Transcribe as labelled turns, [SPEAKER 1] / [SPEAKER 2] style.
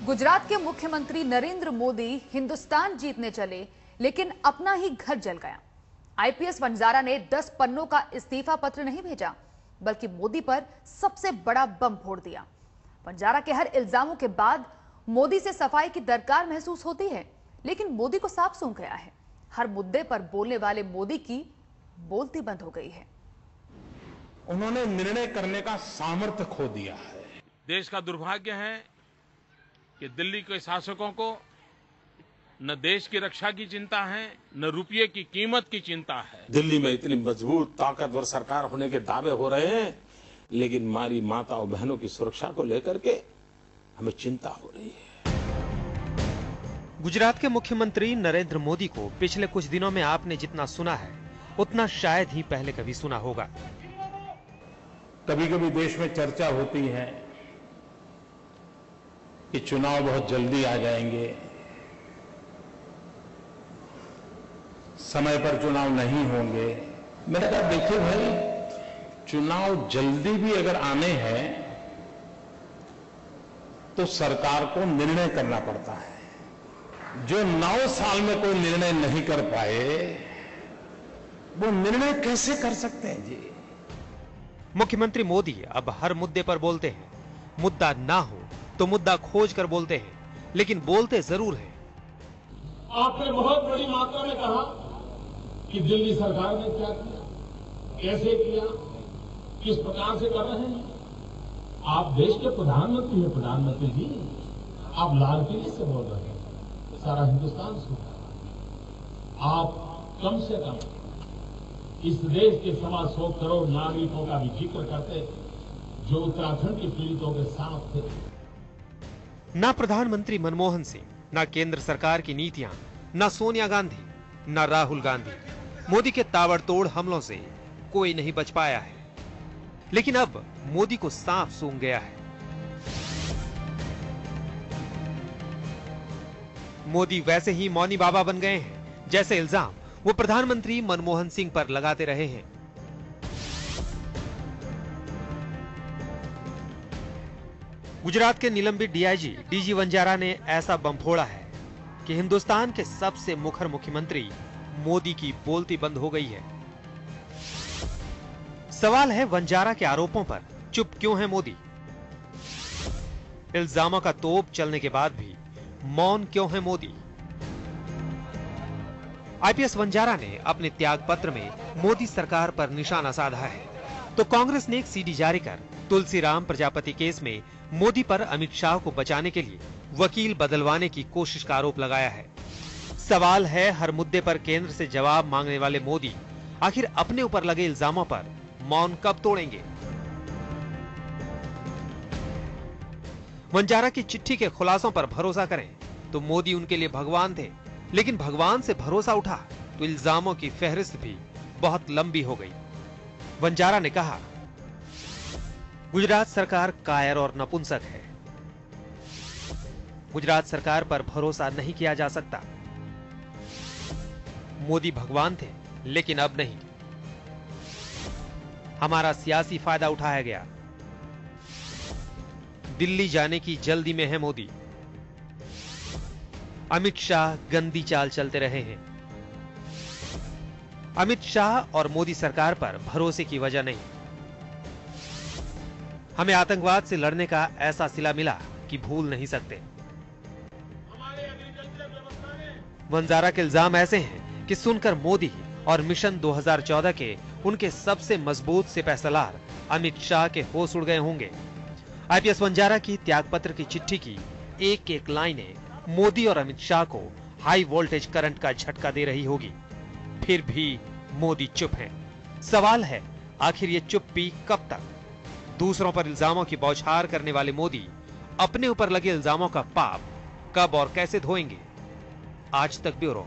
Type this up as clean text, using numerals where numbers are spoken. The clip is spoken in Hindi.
[SPEAKER 1] गुजरात के मुख्यमंत्री नरेंद्र मोदी हिंदुस्तान जीतने चले, लेकिन अपना ही घर जल गया। आईपीएस वंजारा ने 10 पन्नों का इस्तीफा पत्र नहीं भेजा, बल्कि मोदी पर सबसे बड़ा बम फोड़ दिया। वंजारा के हर इल्जामों के बाद मोदी से सफाई की दरकार महसूस होती है, लेकिन मोदी को साफ सूंघ गया है। हर मुद्दे पर बोलने वाले मोदी की बोलती बंद हो गई है।
[SPEAKER 2] उन्होंने निर्णय करने का सामर्थ्य खो दिया है।
[SPEAKER 3] देश का दुर्भाग्य है कि दिल्ली के शासकों को न देश की रक्षा की चिंता है, न रुपये की कीमत की चिंता है।
[SPEAKER 2] दिल्ली में इतनी मजबूत ताकतवर सरकार होने के दावे हो रहे हैं, लेकिन हमारी माता और बहनों की सुरक्षा को लेकर के हमें चिंता हो रही है।
[SPEAKER 4] गुजरात के मुख्यमंत्री नरेंद्र मोदी को पिछले कुछ दिनों में आपने जितना सुना है, उतना शायद ही पहले कभी सुना होगा।
[SPEAKER 2] कभी कभी देश में चर्चा होती है कि चुनाव बहुत जल्दी आ जाएंगे, समय पर चुनाव नहीं होंगे। मैंने कहा देखिए भाई, चुनाव जल्दी भी अगर आने हैं तो सरकार को निर्णय करना पड़ता है। जो 9 साल में कोई निर्णय नहीं कर पाए, वो निर्णय कैसे कर सकते हैं जी।
[SPEAKER 4] मुख्यमंत्री मोदी अब हर मुद्दे पर बोलते हैं। मुद्दा ना हो तो मुद्दा खोज कर बोलते हैं, लेकिन बोलते जरूर हैं।
[SPEAKER 5] आपने बहुत बड़ी मात्रा में कहा कि दिल्ली सरकार ने क्या किया, कैसे किया, किस प्रकार से कर रहे हैं। आप देश के प्रधानमंत्री हैं। प्रधानमंत्री जी, आप लाल किले से बोल रहे हैं, सारा हिंदुस्तान सुन रहा। आप कम से कम इस देश के 125 करोड़ नागरिकों का भी जिक्र करते जो उत्तराखंड के पीड़ितों के साथ थे।
[SPEAKER 4] ना प्रधानमंत्री मनमोहन सिंह, ना केंद्र सरकार की नीतियां, ना सोनिया गांधी, ना राहुल गांधी, मोदी के ताबड़तोड़ हमलों से कोई नहीं बच पाया है। लेकिन अब मोदी को सांप सूंघ गया है। मोदी वैसे ही मौनी बाबा बन गए हैं, जैसे इल्जाम वो प्रधानमंत्री मनमोहन सिंह पर लगाते रहे हैं। गुजरात के निलंबित डीआईजी डीजी वंजारा ने ऐसा बम फोड़ा है कि हिंदुस्तान के सबसे मुखर मुख्यमंत्री मोदी की बोलती बंद हो गई है। सवाल है, वंजारा के आरोपों पर चुप क्यों है मोदी? इल्जामों का तोप चलने के बाद भी मौन क्यों है मोदी? आईपीएस वंजारा ने अपने त्याग पत्र में मोदी सरकार पर निशाना साधा है, तो कांग्रेस ने एक सीडी जारी कर तुलसीराम प्रजापति केस में मोदी पर अमित शाह को बचाने के लिए वकील बदलवाने की कोशिश का आरोप लगाया है। सवाल है, हर मुद्दे पर केंद्र से जवाब मांगने वाले मोदी आखिर अपने ऊपर लगे इल्जामों पर मौन कब तोड़ेंगे? वंजारा की चिट्ठी के खुलासों पर भरोसा करें तो मोदी उनके लिए भगवान थे, लेकिन भगवान से भरोसा उठा तो इल्जामों की फहरिस्त भी बहुत लंबी हो गई। वंजारा ने कहा, गुजरात सरकार कायर और नपुंसक है। गुजरात सरकार पर भरोसा नहीं किया जा सकता। मोदी भगवान थे, लेकिन अब नहीं। हमारा सियासी फायदा उठाया गया। दिल्ली जाने की जल्दी में है मोदी। अमित शाह गंदी चाल चलते रहे हैं। अमित शाह और मोदी सरकार पर भरोसे की वजह नहीं। हमें आतंकवाद से लड़ने का ऐसा सिला मिला कि भूल नहीं सकते। वंजारा के इल्जाम ऐसे हैं कि सुनकर मोदी और मिशन 2014 के उनके सबसे मजबूत सिपहसालार अमित शाह के होश उड़ गए होंगे। आईपीएस वंजारा की त्यागपत्र की चिट्ठी की एक एक लाइनें मोदी और अमित शाह को हाई वोल्टेज करंट का झटका दे रही होगी। फिर भी मोदी चुप हैं। सवाल है, आखिर ये चुप्पी कब तक? दूसरों पर इल्जामों की बौछार करने वाले मोदी अपने ऊपर लगे इल्जामों का पाप कब और कैसे धोएंगे? आज तक ब्यूरो।